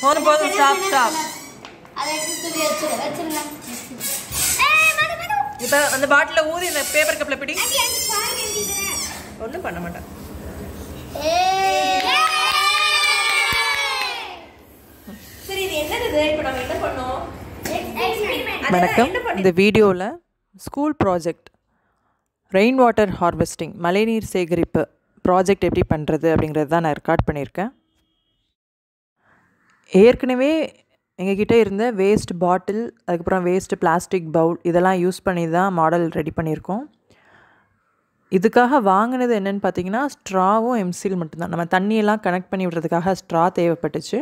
போதும் போதும் stop stop. இப்போ அந்த பாட்டில் ஊதி இந்த பேப்பர் கப்பில் பிடி. ஒன்றும் பண்ண மாட்டேன். சரி, இது என்னது? இப்போ நம்ம என்ன பண்ணோம்? வணக்கம். இந்த வீடியோவில் school project rain water harvesting மழைநீர் சேகரிப்பு ப்ராஜெக்ட் எப்படி பண்ணுறது அப்படிங்கிறது தான் நான் ரெக்கார்ட் பண்ணியிருக்கேன். ஏற்கனவே எங்ககிட்ட இருந்த வேஸ்ட் பாட்டில், அதுக்கப்புறம் வேஸ்ட்டு பிளாஸ்டிக் பவுல் இதெல்லாம் யூஸ் பண்ணி தான் மாடல் ரெடி பண்ணியிருக்கோம். இதுக்காக வாங்கினது என்னென்னு பார்த்தீங்கன்னா ஸ்ட்ராவும் எம்சில் மட்டும்தான். நம்ம தண்ணியெல்லாம் கனெக்ட் பண்ணி விடுறதுக்காக ஸ்ட்ரா தேவைப்பட்டுச்சு.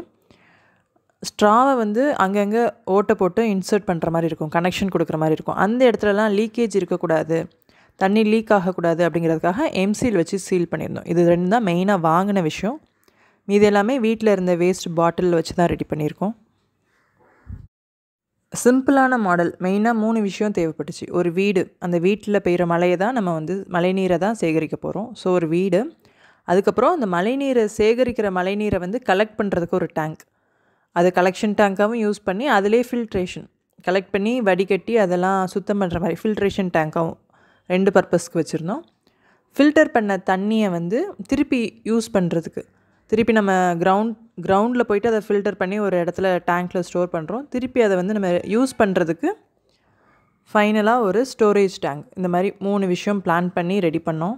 ஸ்ட்ராவை வந்து அங்கங்கே ஓட்டை போட்டு இன்சர்ட் பண்ணுற மாதிரி இருக்கும், கனெக்ஷன் கொடுக்குற மாதிரி இருக்கும். அந்த இடத்துலலாம் லீக்கேஜ் இருக்கக்கூடாது, தண்ணி லீக் ஆகக்கூடாது அப்படிங்கிறதுக்காக எம்சில் வச்சு சீல் பண்ணியிருந்தோம். இது ரெண்டு தான் மெயினாக வாங்கின விஷயம். மீது எல்லாமே வீட்டில் இருந்த வேஸ்ட் பாட்டில் வச்சு தான் ரெடி பண்ணியிருக்கோம். சிம்பிளான மாடல். மெயினாக 3 விஷயம் தேவைப்பட்டுச்சு. ஒரு வீடு, அந்த வீட்டில் பெய்கிற மழையை தான் நம்ம வந்து மழைநீரை தான் சேகரிக்க போகிறோம். ஸோ ஒரு வீடு, அதுக்கப்புறம் அந்த மழைநீரை சேகரிக்கிற மழைநீரை வந்து கலெக்ட் பண்ணுறதுக்கு ஒரு டேங்க், அது கலெக்ஷன் டேங்காகவும் யூஸ் பண்ணி அதிலே ஃபில்ட்ரேஷன் கலெக்ட் பண்ணி வடிகட்டி அதெல்லாம் சுத்தம் பண்ணுற மாதிரி ஃபில்ட்ரேஷன் டேங்காகவும் 2 பர்பஸ்க்கு வச்சுருந்தோம். ஃபில்டர் பண்ண தண்ணியை வந்து திருப்பி யூஸ் பண்ணுறதுக்கு, திருப்பி நம்ம கிரவுண்டில் போய்ட்டு அதை ஃபில்டர் பண்ணி ஒரு இடத்துல டேங்க்கில் ஸ்டோர் பண்ணுறோம். திருப்பி அதை வந்து நம்ம யூஸ் பண்ணுறதுக்கு ஃபைனலாக ஒரு ஸ்டோரேஜ் டேங்க். இந்த மாதிரி 3 விஷயம் பிளான் பண்ணி ரெடி பண்ணோம்.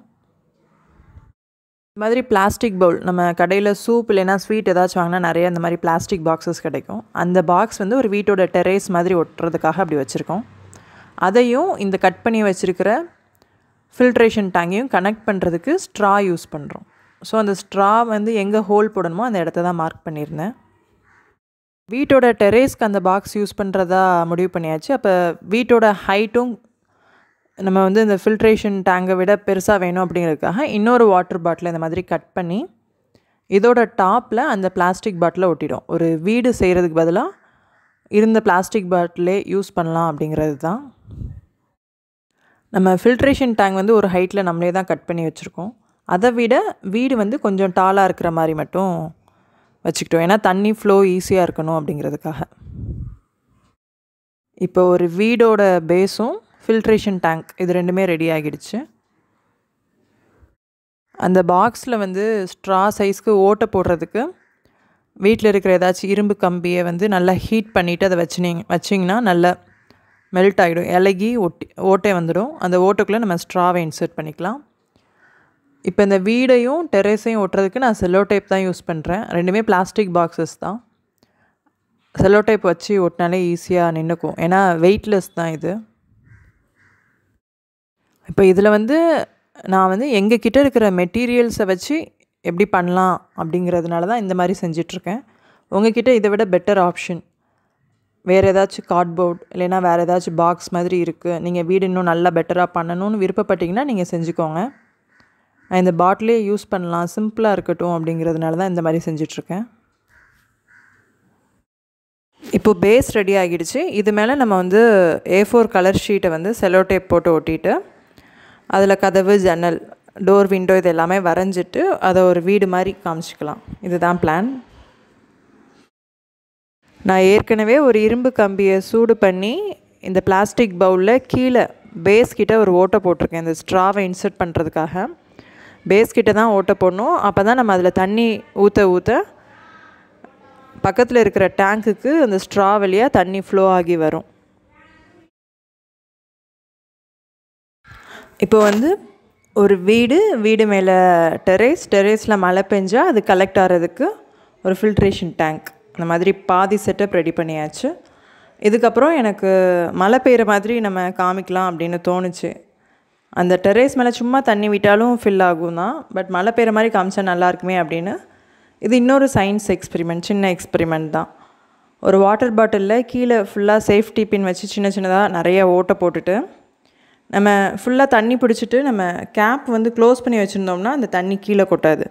இந்த மாதிரி பிளாஸ்டிக் பவுல், நம்ம கடையில் சூப் இல்லைன்னா ஸ்வீட் ஏதாச்சும் வாங்கினா நிறைய இந்த மாதிரி பிளாஸ்டிக் பாக்ஸஸ் கிடைக்கும். அந்த பாக்ஸ் வந்து ஒரு வீட்டோட டெரேஸ் மாதிரி ஒட்டுறதுக்காக அப்படி வச்சுருக்கோம். அதையும் இந்த கட் பண்ணி வச்சுருக்கிற ஃபில்ட்ரேஷன் டேங்கையும் கனெக்ட் பண்ணுறதுக்கு ஸ்ட்ரா யூஸ் பண்ணுறோம். ஸோ அந்த ஸ்ட்ரா வந்து எங்கே ஹோல் போடணுமோ அந்த இடத்த தான் மார்க் பண்ணியிருந்தேன். வீட்டோட டெரேஸ்க்கு அந்த பாக்ஸ் யூஸ் பண்ணுறதா முடிவு பண்ணியாச்சு. அப்போ வீட்டோட ஹைட்டும் நம்ம வந்து இந்த ஃபில்ட்ரேஷன் டேங்கை விட பெருசாக வேணும் அப்படிங்கிறதுக்காக இன்னொரு வாட்டர் பாட்டிலை இந்த மாதிரி கட் பண்ணி இதோட டாப்பில் அந்த பிளாஸ்டிக் பாட்டிலை ஒட்டிடும். ஒரு வீடு செய்கிறதுக்கு பதிலாக இருந்த பிளாஸ்டிக் பாட்டிலே யூஸ் பண்ணலாம் அப்படிங்கிறது தான். நம்ம ஃபில்ட்ரேஷன் டேங்க் வந்து ஒரு ஹைட்டில் நம்மளே தான் கட் பண்ணி வச்சுருக்கோம். அதை விட வீடு வந்து கொஞ்சம் டாலாக இருக்கிற மாதிரி மட்டும் வச்சுக்கிட்டோம், ஏன்னா தண்ணி ஃப்ளோ ஈஸியாக இருக்கணும் அப்படிங்கிறதுக்காக. இப்போ ஒரு வீடோட பேஸும் ஃபில்ட்ரேஷன் டேங்க் இது ரெண்டுமே ரெடி ஆகிடுச்சு. அந்த பாக்ஸில் வந்து ஸ்ட்ரா சைஸ்க்கு ஓட்டை போடுறதுக்கு வீட்டில் இருக்கிற ஏதாச்சும் இரும்பு கம்பியை வந்து நல்லா ஹீட் பண்ணிவிட்டு அதை வச்சிங்கன்னா நல்லா மெல்ட் ஆகிடும், இலகி ஓட்டை வந்துடும். அந்த ஓட்டைக்குள்ளே நம்ம ஸ்ட்ராவை இன்சர்ட் பண்ணிக்கலாம். இப்போ இந்த வீடையும் டெரேஸையும் ஒட்டுறதுக்கு நான் செல்லோ டைப் தான் யூஸ் பண்ணுறேன். ரெண்டுமே பிளாஸ்டிக் பாக்ஸஸ் தான். செல்லோ டைப் வச்சு ஒட்டினாலே ஈஸியாக நின்றுக்கும், ஏன்னா வெயிட்லெஸ் தான் இது. இப்போ இதில் வந்து நான் வந்து எங்கள் கிட்டே இருக்கிற மெட்டீரியல்ஸை வச்சு எப்படி பண்ணலாம் அப்படிங்கிறதுனால தான் இந்த மாதிரி செஞ்சிட்ருக்கேன். உங்ககிட்ட இதை விட பெட்டர் ஆப்ஷன் வேறு ஏதாச்சும் கார்ட்போர்ட் இல்லைன்னா வேறு ஏதாச்சும் பாக்ஸ் மாதிரி இருக்குது, நீங்கள் வீடு இன்னும் நல்லா பெட்டராக பண்ணணும்னு விருப்பப்பட்டிங்கன்னா நீங்கள் செஞ்சுக்கோங்க. நான் இந்த பாட்டிலே யூஸ் பண்ணலாம், சிம்பிளாக இருக்கட்டும் அப்படிங்கிறதுனால தான் இந்த மாதிரி செஞ்சிட்ருக்கேன். இப்போது பேஸ் ரெடி ஆகிடுச்சு. இது மேலே நம்ம வந்து A4 கலர் ஷீட்டை வந்து செல்லோ டேப் போட்டு ஒட்டிட்டு அதில் கதவு, ஜன்னல், டோர், விண்டோ இது எல்லாமே வரைஞ்சிட்டு அதை ஒரு வீடு மாதிரி காமிச்சிக்கலாம். இதுதான் பிளான். நான் ஏற்கனவே ஒரு இரும்பு கம்பியை சூடு பண்ணி இந்த பிளாஸ்டிக் பவுலில் கீழே பேஸ் கிட்ட ஒரு ஓட்டை போட்டிருக்கேன். இந்த ஸ்ட்ராவை இன்சர்ட் பண்ணுறதுக்காக பேஸ் கிட்ட தான் ஓட்டை போடணும். அப்போ தான் நம்ம அதில் தண்ணி ஊற்ற பக்கத்தில் இருக்கிற டேங்க்குக்கு அந்த ஸ்ட்ரா வழியாக தண்ணி ஃப்ளோ ஆகி வரும். இப்போ வந்து ஒரு வீடு மேலே டெரேஸில் மழை பெஞ்சால் அது கலெக்ட் ஆகிறதுக்கு ஒரு ஃபில்ட்ரேஷன் டேங்க், அந்த மாதிரி பாதி செட்டப் ரெடி பண்ணியாச்சு. இதுக்கப்புறம் எனக்கு மழை பெய்கிற மாதிரி நம்ம காமிக்கலாம் அப்படின்னு தோணுச்சு. அந்த டெரேஸ் மேலே சும்மா தண்ணி விட்டாலும் ஃபில் ஆகும் தான், பட் மழை பெய்கிற மாதிரி காமிச்சா நல்லாயிருக்குமே அப்படின்னு இது இன்னொரு சயின்ஸ் எக்ஸ்பெரிமெண்ட், சின்ன எக்ஸ்பெரிமெண்ட் தான். ஒரு வாட்டர் பாட்டிலில் கீழே ஃபுல்லாக சேஃப்டி பின் வச்சு சின்னதாக நிறைய ஓட்டை போட்டுட்டு நம்ம ஃபுல்லாக தண்ணி பிடிச்சிட்டு நம்ம கேப் வந்து க்ளோஸ் பண்ணி வச்சுருந்தோம்னா அந்த தண்ணி கீழே கொட்டாது.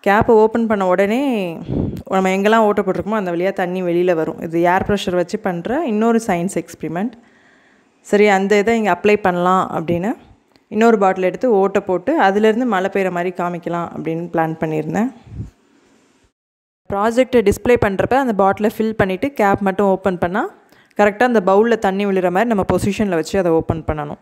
கேப்பை ஓப்பன் பண்ண உடனே நம்ம எங்கெல்லாம் ஓட்டை போட்டிருக்கோமோ அந்த வழியாக தண்ணி வெளியில் வரும். இது ஏர் ப்ரெஷர் வச்சு பண்ணுற இன்னொரு சயின்ஸ் எக்ஸ்பெரிமெண்ட். சரி, அந்த இதை இங்கே அப்ளை பண்ணலாம் அப்படின்னு இன்னொரு பாட்டில் எடுத்து ஓட்டை போட்டு அதிலேருந்து மழை பெய்கிற மாதிரி காமிக்கலாம் அப்படின்னு பிளான் பண்ணியிருந்தேன். ப்ராஜெக்டை டிஸ்ப்ளே பண்ணுறப்ப அந்த பாட்டிலை ஃபில் பண்ணிவிட்டு கேப் மட்டும் ஓப்பன் பண்ணால் கரெக்டாக அந்த பவுலில் தண்ணி விழுற மாதிரி நம்ம பொசிஷனில் வச்சு அதை ஓப்பன் பண்ணணும்.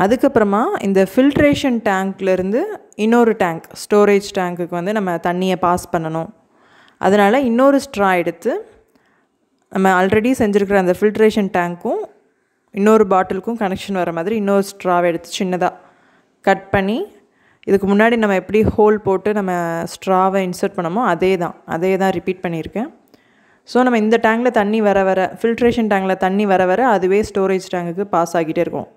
அதுக்கப்புறமா இந்த ஃபில்ட்ரேஷன் டேங்க்லேருந்து இன்னொரு டேங்க், ஸ்டோரேஜ் டேங்க்குக்கு வந்து நம்ம தண்ணியை பாஸ் பண்ணணும். அதனால் இன்னொரு ஸ்ட்ரா எடுத்து நம்ம ஆல்ரெடி செஞ்சுருக்கிற அந்த ஃபில்ட்ரேஷன் டேங்க்கும் இன்னொரு பாட்டிலுக்கும் கனெக்ஷன் வர மாதிரி இன்னொரு ஸ்ட்ராவை எடுத்து சின்னதாக கட் பண்ணி, இதுக்கு முன்னாடி நம்ம எப்படி ஹோல் போட்டு நம்ம ஸ்ட்ராவை இன்சர்ட் பண்ணோமோ அதே தான் ரிப்பீட் பண்ணியிருக்கேன். ஸோ நம்ம இந்த டேங்கில் தண்ணி வர ஃபில்ட்ரேஷன் டேங்கில் தண்ணி வர அதுவே ஸ்டோரேஜ் டேங்குக்கு பாஸ் ஆகிட்டே இருக்கும்.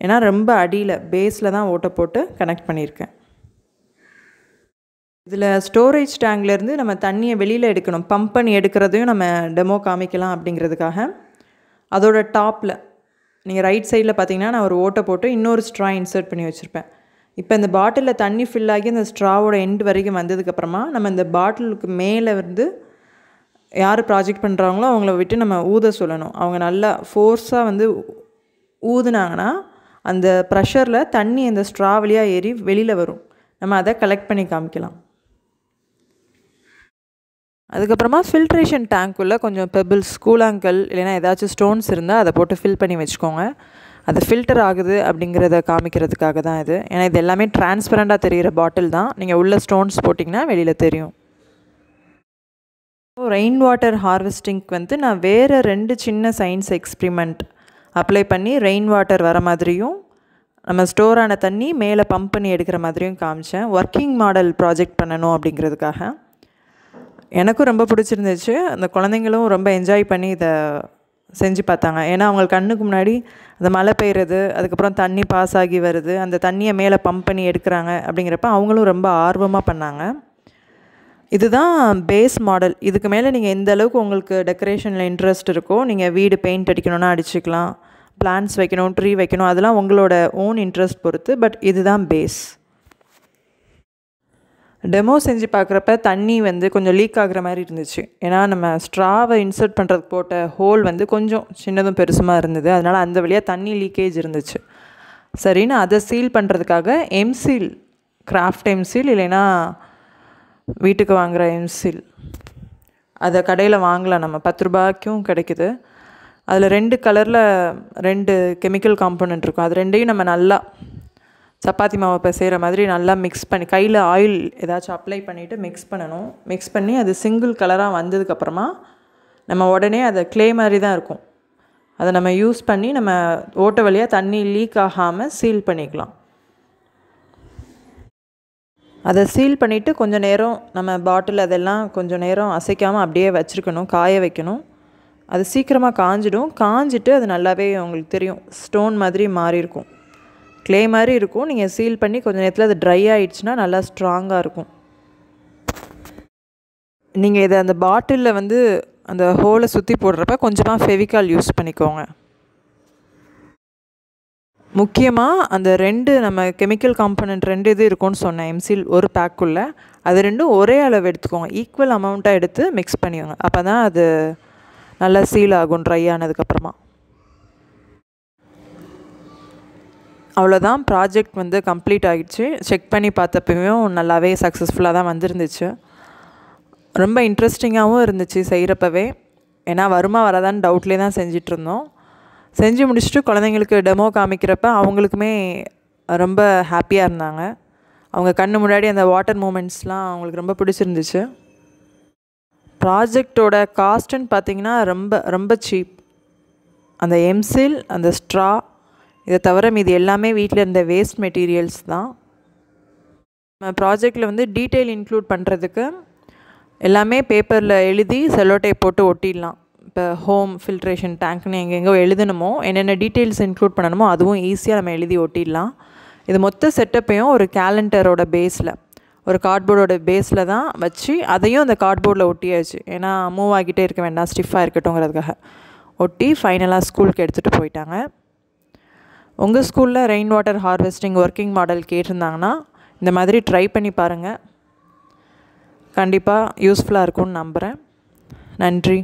ஏன்னா ரொம்ப அடியில் பேஸில் தான் ஓட்டை போட்டு கனெக்ட் பண்ணியிருக்கேன். இதில் ஸ்டோரேஜ் டேங்க்லேருந்து நம்ம தண்ணியை வெளியில் எடுக்கணும், பம்ப் பண்ணி எடுக்கிறதையும் நம்ம டெமோ காமிக்கலாம் அப்படிங்கிறதுக்காக அதோட டாப்பில் நீங்கள் ரைட் சைடில் பார்த்தீங்கன்னா நான் ஒரு ஓட்டை போட்டு இன்னொரு ஸ்ட்ரா இன்சர்ட் பண்ணி வச்சுருப்பேன். இப்போ இந்த பாட்டிலில் தண்ணி ஃபில் ஆகி அந்த ஸ்ட்ராவோட எண்டு வரைக்கும் வந்ததுக்கப்புறமா நம்ம இந்த பாட்டிலுக்கு மேலே வந்து யார் ப்ராஜெக்ட் பண்ணுறாங்களோ அவங்கள விட்டு நம்ம ஊத சொல்லணும். அவங்க நல்லா ஃபோர்ஸாக வந்து ஊதுனாங்கன்னா அந்த ப்ரெஷரில் தண்ணி அந்த ஸ்ட்ரா வழியாக ஏறி வெளியில் வரும். நம்ம அதை கலெக்ட் பண்ணி காமிக்கலாம். அதுக்கப்புறமா ஃபில்ட்ரேஷன் டேங்க்குள்ளே கொஞ்சம் பெபிள்ஸ், கூழாங்கல் இல்லைனா ஏதாச்சும் ஸ்டோன்ஸ் இருந்தால் அதை போட்டு ஃபில் பண்ணி வச்சுக்கோங்க. அது ஃபில்டர் ஆகுது அப்படிங்கிறத காமிக்கிறதுக்காக தான் இது. ஏன்னா இது எல்லாமே டிரான்ஸ்பரண்ட்டாக தெரிகிற பாட்டில் தான். நீங்கள் உள்ள ஸ்டோன்ஸ் போட்டிங்கன்னா வெளியில் தெரியும். ரெயின் வாட்டர் ஹார்வெஸ்டிங்க்கு வந்து நான் வேறு 2 சின்ன சயின்ஸ் எக்ஸ்பிரிமெண்ட் அப்ளை பண்ணி ரெயின் வாட்டர் வர மாதிரியும் நம்ம ஸ்டோர் ஆன தண்ணி மேலே பம்ப் பண்ணி எடுக்கிற மாதிரியும் காமிச்சேன். ஒர்க்கிங் மாடல் ப்ராஜெக்ட் பண்ணணும் அப்படிங்கிறதுக்காக. எனக்கும் ரொம்ப பிடிச்சிருந்துச்சு. அந்த குழந்தைங்களும் ரொம்ப என்ஜாய் பண்ணி இதை செஞ்சு பார்த்தாங்க. ஏன்னா அவங்களுக்கு கண்ணுக்கு முன்னாடி அந்த மழை பெய்யுறது, அதுக்கப்புறம் தண்ணி பாஸ் ஆகி வருது, அந்த தண்ணியை மேலே பம்ப் பண்ணி எடுக்கிறாங்க அப்படிங்கிறப்ப அவங்களும் ரொம்ப ஆர்வமாக பண்ணாங்க. இதுதான் பேஸ் மாடல். இதுக்கு மேலே நீங்கள் எந்த அளவுக்கு உங்களுக்கு டெக்கரேஷனில் இன்ட்ரெஸ்ட் இருக்கோ, நீங்கள் வீடு பெயிண்ட் அடிக்கணும்னா அடிச்சுக்கலாம், பிளான்ட்ஸ் வைக்கணும், ட்ரீ வைக்கணும், அதெல்லாம் உங்களோட ஓன் இன்ட்ரெஸ்ட் பொறுத்து. பட் இதுதான் பேஸ். டெமோ செஞ்சு பார்க்குறப்ப தண்ணி வந்து கொஞ்சம் லீக் ஆகிற மாதிரி இருந்துச்சு. ஏன்னா நம்ம ஸ்ட்ராவை இன்சர்ட் பண்ணுறதுக்கு போட்ட ஹோல் வந்து கொஞ்சம் சின்னதும் பெருசுமாக இருந்தது. அதனால் அந்த வழியாக தண்ணி லீக்கேஜ் இருந்துச்சு. சரின்னு அதை சீல் பண்ணுறதுக்காக எம்சீல், கிராஃப்ட் எம்சீல் இல்லைன்னா வீட்டுக்கு வாங்குகிற எம்சீல், அதை கடையில் வாங்கலாம். நம்ம 10 ரூபாய்க்கும் கிடைக்குது. அதில் 2 கலரில் 2 கெமிக்கல் காம்பனண்ட் இருக்கும். அது ரெண்டையும் நம்ம நல்லா சப்பாத்தி மாவை பிசைகிற மாதிரி நல்லா மிக்ஸ் பண்ணி, கையில் ஆயில் ஏதாச்சும் அப்ளை பண்ணிவிட்டு மிக்ஸ் பண்ணணும். மிக்ஸ் பண்ணி அது சிங்கிள் கலராக வந்ததுக்கப்புறமா நம்ம உடனே அதை க்ளே மாதிரி தான் இருக்கும், அதை நம்ம யூஸ் பண்ணி நம்ம ஓட்டை வழியாக தண்ணி லீக் ஆகாமல் சீல் பண்ணிக்கலாம். அதை சீல் பண்ணிவிட்டு கொஞ்சம் நேரம் நம்ம பாட்டில் அதெல்லாம் கொஞ்சம் நேரம் அசைக்காமல் அப்படியே வச்சுருக்கணும், காய வைக்கணும். அது சீக்கிரமாக காஞ்சிடும். காஞ்சிட்டு அது நல்லாவே உங்களுக்கு தெரியும், ஸ்டோன் மாதிரி மாறி இருக்கும், க்ளே மாதிரி இருக்கும். நீங்கள் சீல் பண்ணி கொஞ்சம் நேரத்தில் அது ட்ரை ஆகிடுச்சுன்னா நல்லா ஸ்ட்ராங்காக இருக்கும். நீங்கள் இதை அந்த பாட்டிலில் வந்து அந்த ஹோலை சுற்றி போடுறப்ப கொஞ்சமாக ஃபெவிகால் யூஸ் பண்ணிக்கோங்க. முக்கியமாக அந்த 2 நம்ம கெமிக்கல் காம்பனண்ட் 2 இது இருக்கும்னு சொன்னேன் எம்சீல் ஒரு பேக்குள்ளே, அது 2ம் ஒரே அளவு எடுத்துக்கோங்க, ஈக்குவல் அமௌண்ட்டாக எடுத்து மிக்ஸ் பண்ணிக்கோங்க. அப்போ தான் அது நல்லா சீல் ஆகும் ட்ரை ஆனதுக்கப்புறமா. அவ்வளோதான், ப்ராஜெக்ட் வந்து கம்ப்ளீட் ஆகிடுச்சு. செக் பண்ணி பார்த்தப்பையும் நல்லாவே சக்ஸஸ்ஃபுல்லாக தான் வந்துருந்துச்சு. ரொம்ப இன்ட்ரெஸ்டிங்காகவும் இருந்துச்சு செய்கிறப்பவே. ஏன்னா வருமா வராதான்னு டவுட்லேயே தான் செஞ்சிட்ருந்தோம். செஞ்சு முடிச்சுட்டு குழந்தைங்களுக்கு டெமோ காமிக்கிறப்ப அவங்களுக்குமே ரொம்ப ஹாப்பியாக இருந்தாங்க. அவங்க கண்ணு முன்னாடி அந்த வாட்டர் மூமெண்ட்ஸ்லாம் அவங்களுக்கு ரொம்ப பிடிச்சிருந்துச்சு. ப்ராஜெக்டோட காஸ்ட்டுன்னு பார்த்திங்கன்னா ரொம்ப ரொம்ப சீப். அந்த எம்சீல், அந்த ஸ்ட்ரா, இதை தவிர மீது எல்லாமே வீட்டில் இருந்த வேஸ்ட் மெட்டீரியல்ஸ் தான். நம்ம ப்ராஜெக்டில் வந்து டீட்டெயில் இன்க்ளூட் பண்ணுறதுக்கு எல்லாமே பேப்பரில் எழுதி செல்லோ டேப் போட்டு ஒட்டிடலாம். இப்போ ஹோம் ஃபில்ட்ரேஷன் டேங்க்னு எங்கெங்கோ எழுதணுமோ, என்னென்ன டீட்டெயில்ஸ் இன்க்ளூட் பண்ணணுமோ அதுவும் ஈஸியாக நம்ம எழுதி ஒட்டிடலாம். இது மொத்த செட்டப்பையும் ஒரு கேலண்டரோட பேஸில், ஒரு கார்ட்போர்டோட பேஸில் தான் வச்சு அதையும் அந்த கார்ட்போர்டில் ஒட்டியாச்சு. ஏன்னா மூவ் ஆகிட்டே இருக்க வேண்டாம், ஸ்டிஃபாக இருக்கட்டும்ங்கிறதுக்காக ஒட்டி ஃபைனலாக ஸ்கூலுக்கு எடுத்துகிட்டு போயிட்டாங்க. உங்கள் ஸ்கூலில் rain water harvesting working model கேட்டிருந்தாங்கன்னா இந்த மாதிரி ட்ரை பண்ணி பாருங்கள். கண்டிப்பாக யூஸ்ஃபுல்லாக இருக்கும்னு நம்புகிறேன். நன்றி.